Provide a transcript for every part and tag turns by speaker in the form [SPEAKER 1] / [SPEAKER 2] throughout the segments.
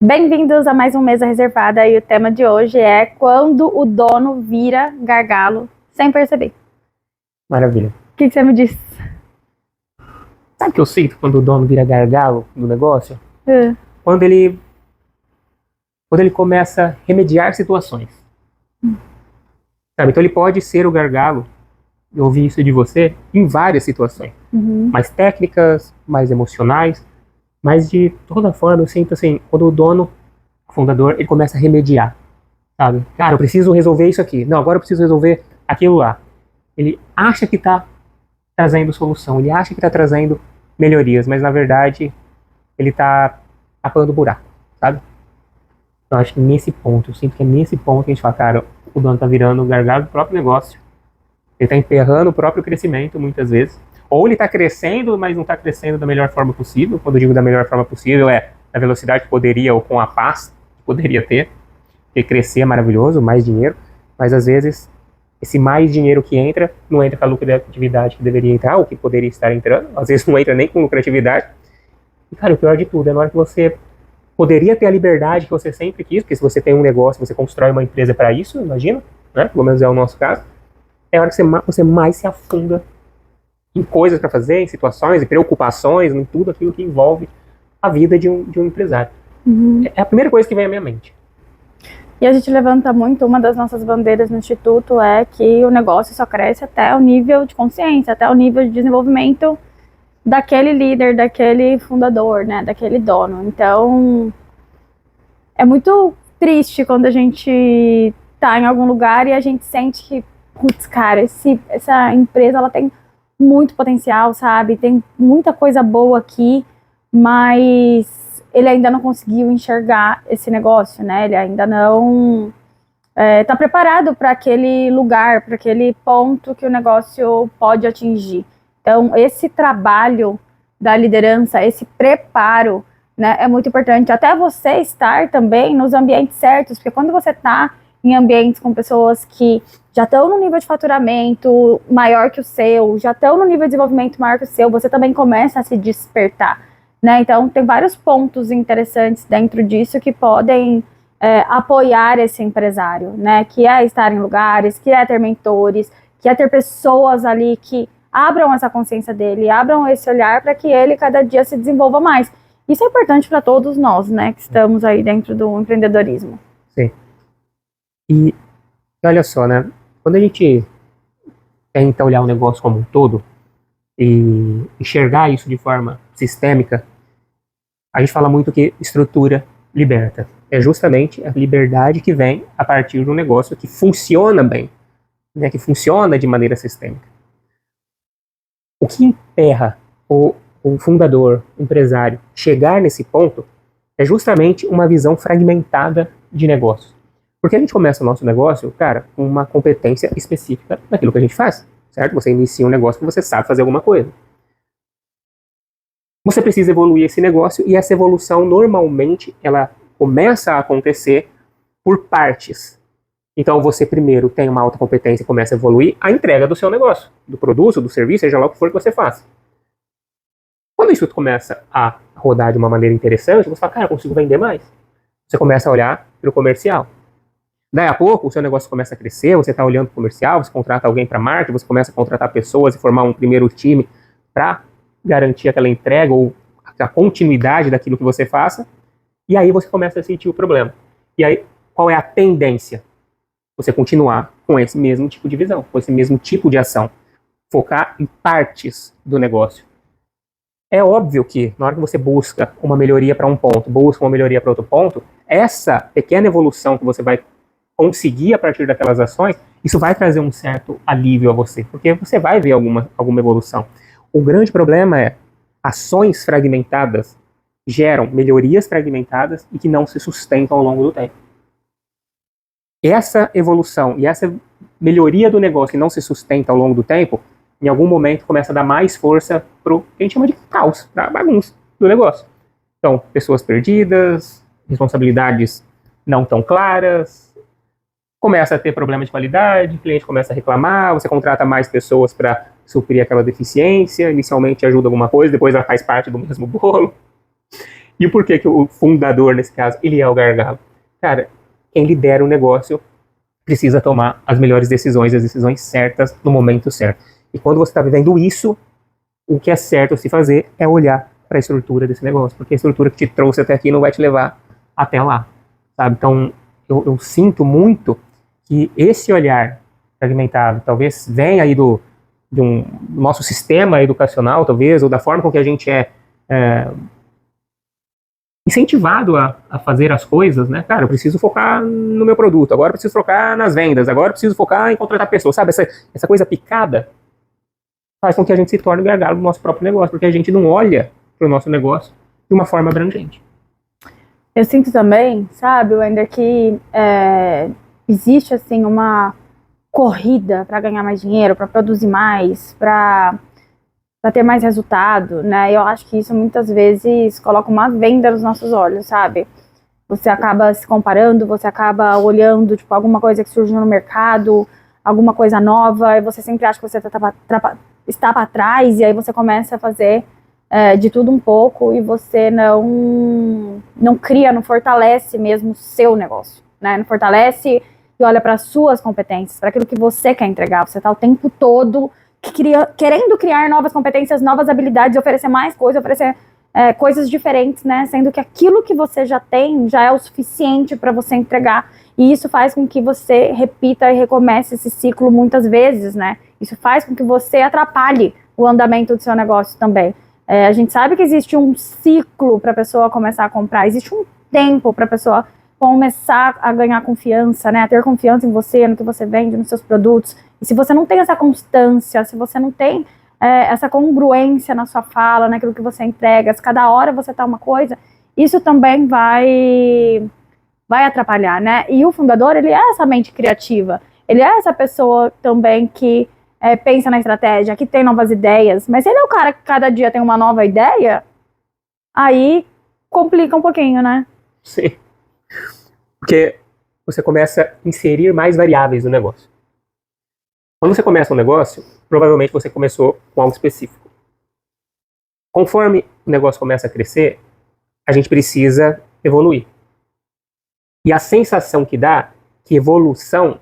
[SPEAKER 1] Bem-vindos a mais um Mesa Reservada e o tema de hoje é quando o dono vira gargalo sem perceber.
[SPEAKER 2] Maravilha.
[SPEAKER 1] O que você me diz?
[SPEAKER 2] Sabe o que eu sinto quando o dono vira gargalo no negócio?
[SPEAKER 1] Uh,
[SPEAKER 2] Quando ele começa a remediar situações. Sabe? Então ele pode ser o gargalo, eu ouvi isso de você, em várias situações. Mais técnicas, mais emocionais, mas de toda forma eu sinto assim, quando o dono, o fundador, ele começa a remediar. Sabe? Cara, eu preciso resolver isso aqui. Não, agora eu preciso resolver aquilo lá. Ele acha que está trazendo solução, ele acha que está trazendo melhorias, mas na verdade ele está tapando o buraco, sabe? Eu acho que nesse ponto, eu sinto que é nesse ponto que a gente fala, cara, o dono está virando o gargalo do próprio negócio, ele está emperrando o próprio crescimento muitas vezes, ou ele está crescendo, mas não está crescendo da melhor forma possível. Quando eu digo da melhor forma possível, é na velocidade que poderia ou com a paz que poderia ter, porque crescer é maravilhoso, mais dinheiro, mas às vezes esse mais dinheiro que entra, não entra com a lucratividade que deveria entrar, ou que poderia estar entrando, às vezes não entra nem com lucratividade. E, cara, o pior de tudo é na hora que você poderia ter a liberdade que você sempre quis, porque se você tem um negócio, você constrói uma empresa para isso, imagina, né? Pelo menos é o nosso caso, é a hora que você mais se afunda em coisas para fazer, em situações, em preocupações, em tudo aquilo que envolve a vida de um empresário. É a primeira coisa que vem à minha mente.
[SPEAKER 1] E a gente levanta muito, uma das nossas bandeiras no Instituto é que o negócio só cresce até o nível de consciência, até o nível de desenvolvimento daquele líder, daquele fundador, né, daquele dono. Então, é muito triste quando a gente tá em algum lugar e a gente sente que, putz, cara, essa empresa, ela tem muito potencial, sabe? Tem muita coisa boa aqui, mas ele ainda não conseguiu enxergar esse negócio, né? Ele ainda não está preparado para aquele lugar, para aquele ponto que o negócio pode atingir. Então, esse trabalho da liderança, esse preparo, né, é muito importante. Até você estar também nos ambientes certos, porque quando você está em ambientes com pessoas que já estão no nível de faturamento maior que o seu, já estão no nível de desenvolvimento maior que o seu, você também começa a se despertar, né? Então, tem vários pontos interessantes dentro disso que podem apoiar esse empresário, né? Que é estar em lugares, que é ter mentores, que é ter pessoas ali que abram essa consciência dele, abram esse olhar para que ele cada dia se desenvolva mais. Isso é importante para todos nós, né? Que estamos aí dentro do empreendedorismo.
[SPEAKER 2] Sim. E olha só, né? Quando a gente tenta olhar o negócio como um todo e enxergar isso de forma sistêmica, a gente fala muito que estrutura liberta. É justamente a liberdade que vem a partir de um negócio que funciona bem, né? Que funciona de maneira sistêmica. O que emperra o fundador, o empresário, chegar nesse ponto é justamente uma visão fragmentada de negócio. Porque a gente começa o nosso negócio, cara, com uma competência específica naquilo que a gente faz, certo? Você inicia um negócio que você sabe fazer alguma coisa. Você precisa evoluir esse negócio e essa evolução, normalmente, ela começa a acontecer por partes. Então, você primeiro tem uma alta competência e começa a evoluir a entrega do seu negócio, do produto, do serviço, seja lá o que for que você faça. Quando isso começa a rodar de uma maneira interessante, você fala, cara, eu consigo vender mais. Você começa a olhar para o comercial. Daí a pouco, o seu negócio começa a crescer, você está olhando para o comercial, você contrata alguém para marketing, você começa a contratar pessoas e formar um primeiro time para garantir aquela entrega ou a continuidade daquilo que você faça. E aí você começa a sentir o problema. E aí, qual é a tendência? Você continuar com esse mesmo tipo de visão, com esse mesmo tipo de ação. Focar em partes do negócio. É óbvio que, na hora que você busca uma melhoria para um ponto, busca uma melhoria para outro ponto, essa pequena evolução que você vai conseguir a partir daquelas ações, isso vai trazer um certo alívio a você, porque você vai ver alguma evolução. O grande problema é ações fragmentadas geram melhorias fragmentadas e que não se sustentam ao longo do tempo. Essa evolução e essa melhoria do negócio que não se sustenta ao longo do tempo, em algum momento começa a dar mais força para o que a gente chama de caos, para a bagunça do negócio. Então, pessoas perdidas, responsabilidades não tão claras, começa a ter problema de qualidade, o cliente começa a reclamar, você contrata mais pessoas para suprir aquela deficiência, inicialmente ajuda alguma coisa, depois ela faz parte do mesmo bolo. E por que o fundador, nesse caso, ele é o gargalo? Cara, quem lidera o negócio precisa tomar as melhores decisões, as decisões certas no momento certo. E quando você está vivendo isso, o que é certo se fazer é olhar para a estrutura desse negócio, porque a estrutura que te trouxe até aqui não vai te levar até lá, sabe? Então, eu sinto muito que esse olhar fragmentado talvez venha aí do nosso sistema educacional, talvez, ou da forma com que a gente é incentivado a fazer as coisas, né? Cara, eu preciso focar no meu produto, agora eu preciso focar nas vendas, agora eu preciso focar em contratar pessoas, sabe? Essa coisa picada faz com que a gente se torne gargalo do nosso próprio negócio, porque a gente não olha para o nosso negócio de uma forma abrangente.
[SPEAKER 1] Eu sinto também, sabe, Wender, que existe, assim, uma corrida para ganhar mais dinheiro, para produzir mais, para ter mais resultado, né? Eu acho que isso muitas vezes coloca uma venda nos nossos olhos, sabe? Você acaba se comparando, você acaba olhando, tipo, alguma coisa que surgiu no mercado, alguma coisa nova, e você sempre acha que você está para trás, e aí você começa a fazer de tudo um pouco, e você não cria, não fortalece mesmo o seu negócio, né? Não fortalece e olha para as suas competências, para aquilo que você quer entregar. Você está o tempo todo querendo criar novas competências, novas habilidades, oferecer mais coisas, oferecer coisas diferentes, né? Sendo que aquilo que você já tem já é o suficiente para você entregar. E isso faz com que você repita e recomece esse ciclo muitas vezes, né? Isso faz com que você atrapalhe o andamento do seu negócio também. A gente sabe que existe um ciclo para a pessoa começar a comprar, existe um tempo para a pessoa começar a ganhar confiança, né? A ter confiança em você, no que você vende, nos seus produtos. E se você não tem essa constância, se você não tem essa congruência na sua fala, naquilo que você entrega, se cada hora você tá uma coisa, isso também vai atrapalhar, né? E o fundador, ele é essa mente criativa, ele é essa pessoa também que pensa na estratégia, que tem novas ideias, mas ele é o cara que cada dia tem uma nova ideia, aí complica um pouquinho, né?
[SPEAKER 2] Sim. Porque você começa a inserir mais variáveis no negócio. Quando você começa um negócio, provavelmente você começou com algo específico. Conforme o negócio começa a crescer, a gente precisa evoluir. E a sensação que dá que evolução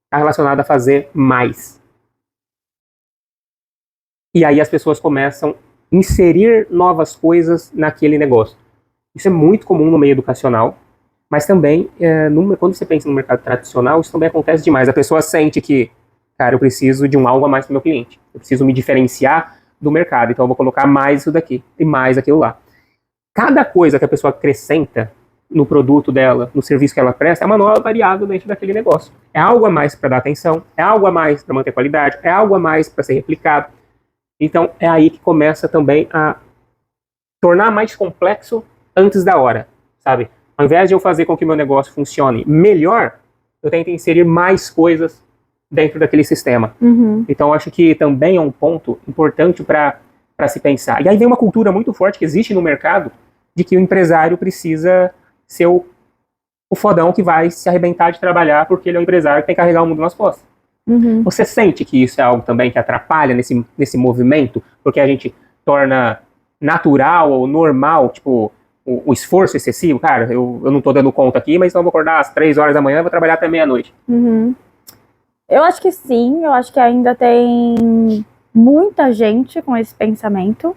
[SPEAKER 2] está relacionada a fazer mais. E aí as pessoas começam a inserir novas coisas naquele negócio. Isso é muito comum no meio educacional, mas também, quando você pensa no mercado tradicional, isso também acontece demais. A pessoa sente que, cara, eu preciso de algo a mais para o meu cliente. Eu preciso me diferenciar do mercado, então eu vou colocar mais isso daqui e mais aquilo lá. Cada coisa que a pessoa acrescenta no produto dela, no serviço que ela presta, é uma nova variável dentro daquele negócio. É algo a mais para dar atenção, é algo a mais para manter qualidade, é algo a mais para ser replicado. Então, é aí que começa também a tornar mais complexo antes da hora, sabe? Ao invés de eu fazer com que o meu negócio funcione melhor, eu tento inserir mais coisas dentro daquele sistema.
[SPEAKER 1] Uhum.
[SPEAKER 2] Então, eu acho que também é um ponto importante para se pensar. E aí vem uma cultura muito forte que existe no mercado de que o empresário precisa ser o fodão que vai se arrebentar de trabalhar porque ele é um empresário que tem que carregar o mundo nas costas.
[SPEAKER 1] Uhum.
[SPEAKER 2] Você sente que isso é algo também que atrapalha nesse movimento? Porque a gente torna natural ou normal, tipo, o esforço excessivo? Cara, eu não tô dando conta aqui, mas então eu vou acordar às 3 horas da manhã e vou trabalhar até meia-noite.
[SPEAKER 1] Uhum. Eu acho que sim, eu acho que ainda tem muita gente com esse pensamento,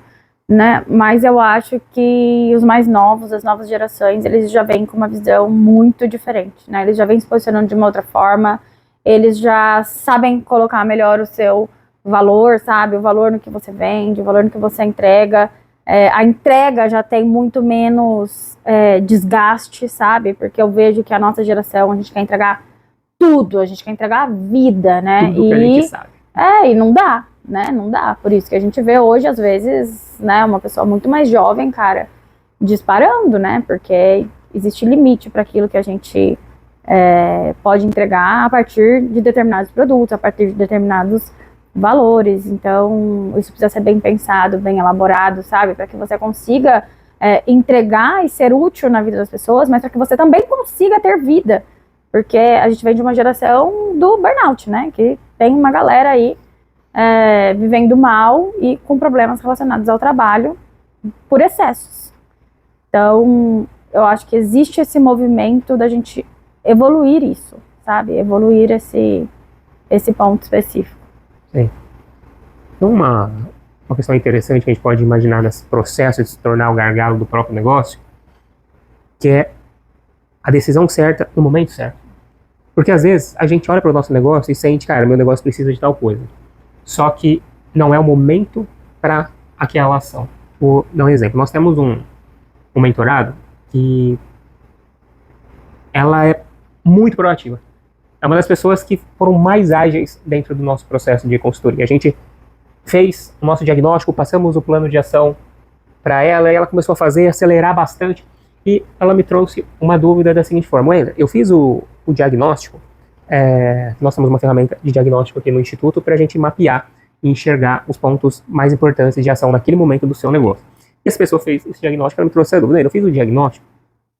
[SPEAKER 1] né? Mas eu acho que os mais novos, as novas gerações, eles já vêm com uma visão muito diferente, né? Eles já vêm se posicionando de uma outra forma, eles já sabem colocar melhor o seu valor, sabe? O valor no que você vende, o valor no que você entrega. A entrega já tem muito menos desgaste, sabe? Porque eu vejo que a nossa geração, a gente quer entregar tudo, a gente quer entregar a vida, né?
[SPEAKER 2] Tudo que a gente sabe.
[SPEAKER 1] E não dá, né? Não dá. Por isso que a gente vê hoje, às vezes, né, uma pessoa muito mais jovem, cara, disparando, né? Porque existe limite para aquilo que a gente pode entregar a partir de determinados produtos, a partir de determinados valores. Então, isso precisa ser bem pensado, bem elaborado, sabe? Para que você consiga entregar e ser útil na vida das pessoas, mas para que você também consiga ter vida. Porque a gente vem de uma geração do burnout, né? Que tem uma galera aí vivendo mal e com problemas relacionados ao trabalho por excessos. Então, eu acho que existe esse movimento da gente evoluir isso, sabe? Evoluir esse ponto específico.
[SPEAKER 2] Sim. Então, uma questão interessante que a gente pode imaginar nesse processo de se tornar o gargalo do próprio negócio, que é a decisão certa no momento certo. Porque às vezes a gente olha para o nosso negócio e sente, cara, meu negócio precisa de tal coisa. Só que não é o momento para aquela ação. Vou dar um exemplo. Nós temos um mentorado que ela é muito proativa. É uma das pessoas que foram mais ágeis dentro do nosso processo de consultoria. A gente fez o nosso diagnóstico, passamos o plano de ação para ela, e ela começou a fazer, acelerar bastante, e ela me trouxe uma dúvida da seguinte forma: Wender, eu fiz o diagnóstico, nós temos uma ferramenta de diagnóstico aqui no Instituto para a gente mapear e enxergar os pontos mais importantes de ação naquele momento do seu negócio. E essa pessoa fez esse diagnóstico, ela me trouxe a dúvida. Eu fiz o diagnóstico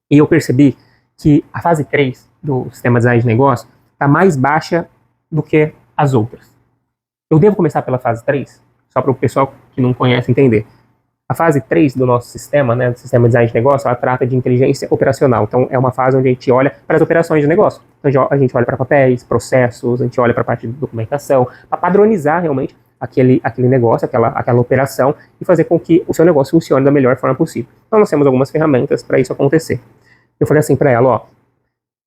[SPEAKER 2] e eu percebi que a fase 3 do sistema de design de negócio está mais baixa do que as outras. Eu devo começar pela fase 3? Só para o pessoal que não conhece entender. A fase 3 do nosso sistema, né, do sistema de design de negócio, ela trata de inteligência operacional. Então, é uma fase onde a gente olha para as operações de negócio. Então, a gente olha para papéis, processos, a gente olha para a parte de documentação, para padronizar realmente aquele negócio, aquela operação, e fazer com que o seu negócio funcione da melhor forma possível. Então, nós temos algumas ferramentas para isso acontecer. Eu falei assim para ela, ó,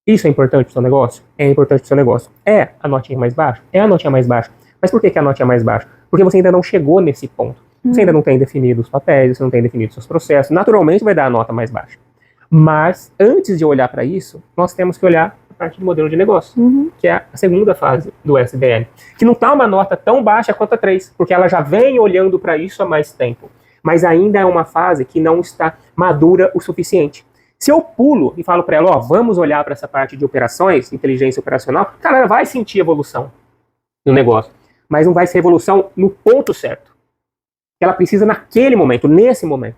[SPEAKER 2] isso é importante para o seu negócio? É importante para o seu negócio. É a notinha mais baixa? É a notinha mais baixa. Mas por que a nota é mais baixa? Porque você ainda não chegou nesse ponto. Você ainda não tem definido os papéis, você não tem definido seus processos. Naturalmente vai dar a nota mais baixa. Mas, antes de olhar para isso, nós temos que olhar a parte do modelo de negócio, que é a segunda fase do SDN. Que não está uma nota tão baixa quanto a 3, porque ela já vem olhando para isso há mais tempo. Mas ainda é uma fase que não está madura o suficiente. Se eu pulo e falo para ela, ó, vamos olhar para essa parte de operações, inteligência operacional, cara, ela vai sentir evolução no negócio. Mas não vai ser evolução no ponto certo. Ela precisa naquele momento, nesse momento.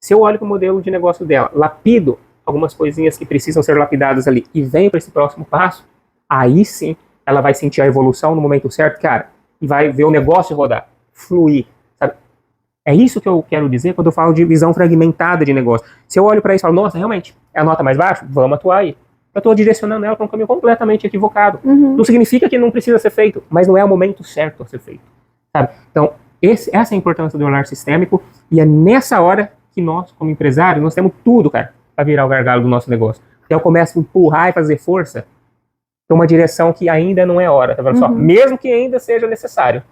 [SPEAKER 2] Se eu olho para o modelo de negócio dela, lapido algumas coisinhas que precisam ser lapidadas ali e venho para esse próximo passo, aí sim ela vai sentir a evolução no momento certo, cara, e vai ver o negócio rodar, fluir, sabe? É isso que eu quero dizer quando eu falo de visão fragmentada de negócio. Se eu olho para isso e falo, nossa, realmente, é a nota mais baixa? Vamos atuar aí. Eu estou direcionando ela para um caminho completamente equivocado. Não significa que não precisa ser feito, mas não é o momento certo a ser feito, sabe? Então, essa é a importância do olhar sistêmico, e é nessa hora que nós, como empresários, nós temos tudo, cara, para virar o gargalo do nosso negócio. Então eu começo a empurrar e fazer força para uma direção que ainda não é hora, tá vendo só? Mesmo que ainda seja necessário.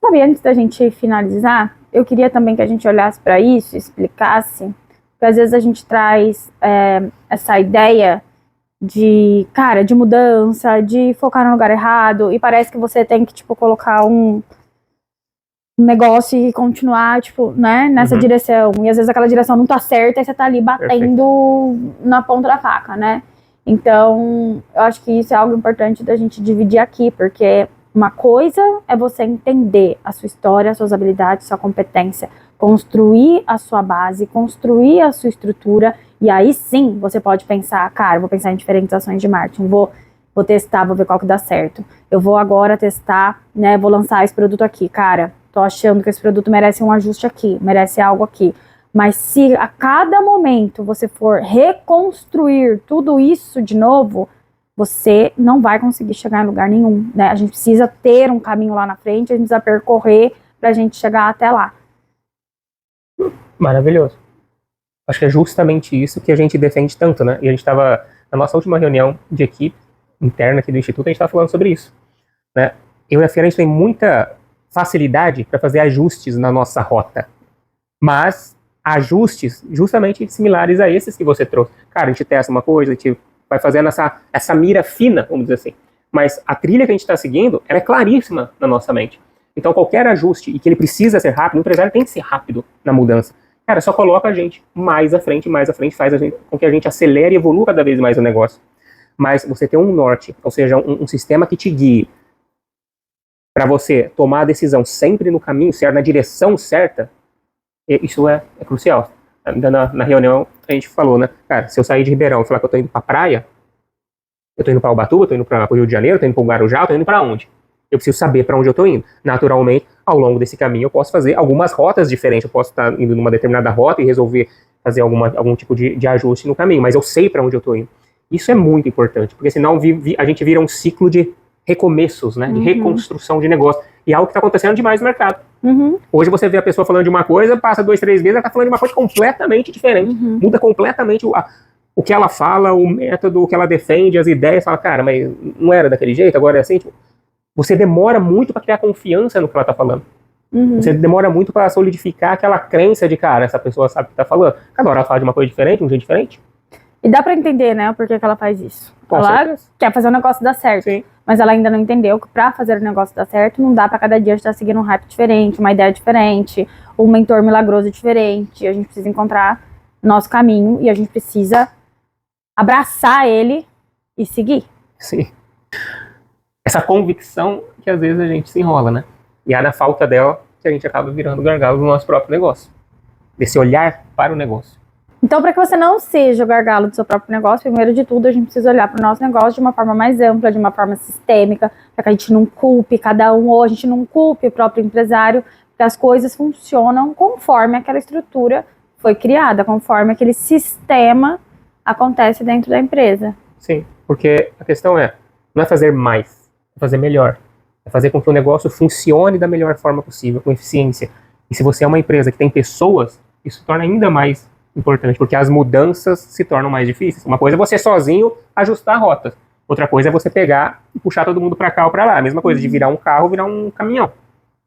[SPEAKER 1] Sabe, antes da gente finalizar, eu queria também que a gente olhasse para isso, explicasse, porque às vezes a gente traz essa ideia de, cara, de mudança, de focar no lugar errado, e parece que você tem que, tipo, colocar um negócio e continuar, tipo, né, nessa direção, e às vezes aquela direção não tá certa, e você tá ali batendo na ponta da faca, né? Então, eu acho que isso é algo importante da gente dividir aqui, porque uma coisa é você entender a sua história, as suas habilidades, sua competência, construir a sua base, construir a sua estrutura, e aí sim você pode pensar, cara, vou pensar em diferentes ações de marketing, vou testar, vou ver qual que dá certo. Eu vou agora testar, né, vou lançar esse produto aqui, cara, tô achando que esse produto merece um ajuste aqui, merece algo aqui. Mas se a cada momento você for reconstruir tudo isso de novo, você não vai conseguir chegar em lugar nenhum, né? A gente precisa ter um caminho lá na frente, a gente precisa percorrer pra gente chegar até lá.
[SPEAKER 2] Maravilhoso. Acho que é justamente isso que a gente defende tanto, né? E a gente estava, na nossa última reunião de equipe interna aqui do Instituto, a gente estava falando sobre isso, né? Eu e a Fiana, a gente tem muita facilidade para fazer ajustes na nossa rota, mas ajustes justamente similares a esses que você trouxe. Cara, a gente testa uma coisa, a gente vai fazendo essa mira fina, vamos dizer assim, mas a trilha que a gente está seguindo, ela é claríssima na nossa mente. Então qualquer ajuste, e que ele precisa ser rápido, o empresário tem que ser rápido na mudança. Cara, só coloca a gente mais à frente, faz com que a gente acelere e evolua cada vez mais o negócio. Mas você tem um norte, ou seja, um sistema que te guie para você tomar a decisão sempre no caminho certo, na direção certa, isso é crucial. Ainda na reunião a gente falou, né? Cara, se eu sair de Ribeirão e falar que eu tô indo pra praia, eu tô indo pra Ubatuba, tô indo para o Rio de Janeiro, tô indo pro Guarujá, tô indo pra onde? Eu preciso saber para onde eu tô indo. Naturalmente, ao longo desse caminho eu posso fazer algumas rotas diferentes, eu posso estar indo numa determinada rota e resolver fazer algum tipo de ajuste no caminho, mas eu sei para onde eu estou indo. Isso é muito importante, porque senão a gente vira um ciclo de recomeços, né, de reconstrução de negócio, e é algo que está acontecendo demais no mercado. Hoje você vê a pessoa falando de uma coisa, passa 2, 3 meses, ela está falando de uma coisa completamente diferente, muda completamente o que ela fala, o método, o que ela defende, as ideias, fala, cara, mas não era daquele jeito, agora é assim, tipo, você demora muito para criar confiança no que ela está falando. Você demora muito para solidificar aquela crença de, cara, essa pessoa sabe o que está falando. Cada hora ela fala de uma coisa diferente, um jeito diferente.
[SPEAKER 1] E dá pra entender, né, o porquê que ela faz isso. Ela quer fazer o negócio dar certo.
[SPEAKER 2] Sim.
[SPEAKER 1] Mas ela ainda não entendeu que pra fazer o negócio dar certo, não dá pra cada dia estar seguindo um hype diferente, uma ideia diferente, um mentor milagroso diferente. A gente precisa encontrar nosso caminho e a gente precisa abraçar ele e seguir.
[SPEAKER 2] Sim. Essa convicção que às vezes a gente se enrola, né? E é na falta dela que a gente acaba virando gargalo do nosso próprio negócio. Desse olhar para o negócio.
[SPEAKER 1] Então, para que você não seja o gargalo do seu próprio negócio, primeiro de tudo, a gente precisa olhar para o nosso negócio de uma forma mais ampla, de uma forma sistêmica, para que a gente não culpe cada um, ou a gente não culpe o próprio empresário, porque as coisas funcionam conforme aquela estrutura foi criada, conforme aquele sistema acontece dentro da empresa.
[SPEAKER 2] Sim, porque a questão não é fazer mais, é fazer melhor. É fazer com que o negócio funcione da melhor forma possível, com eficiência. E se você é uma empresa que tem pessoas, isso se torna ainda mais importante, porque as mudanças se tornam mais difíceis. Uma coisa é você sozinho ajustar rotas. Outra coisa é você pegar e puxar todo mundo para cá ou para lá. A mesma coisa de virar um carro, virar um caminhão.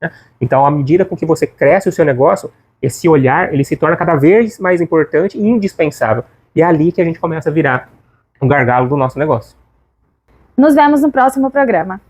[SPEAKER 2] Né? Então, à medida com que você cresce o seu negócio, esse olhar ele se torna cada vez mais importante e indispensável. E é ali que a gente começa a virar um gargalo do nosso negócio.
[SPEAKER 1] Nos vemos no próximo programa.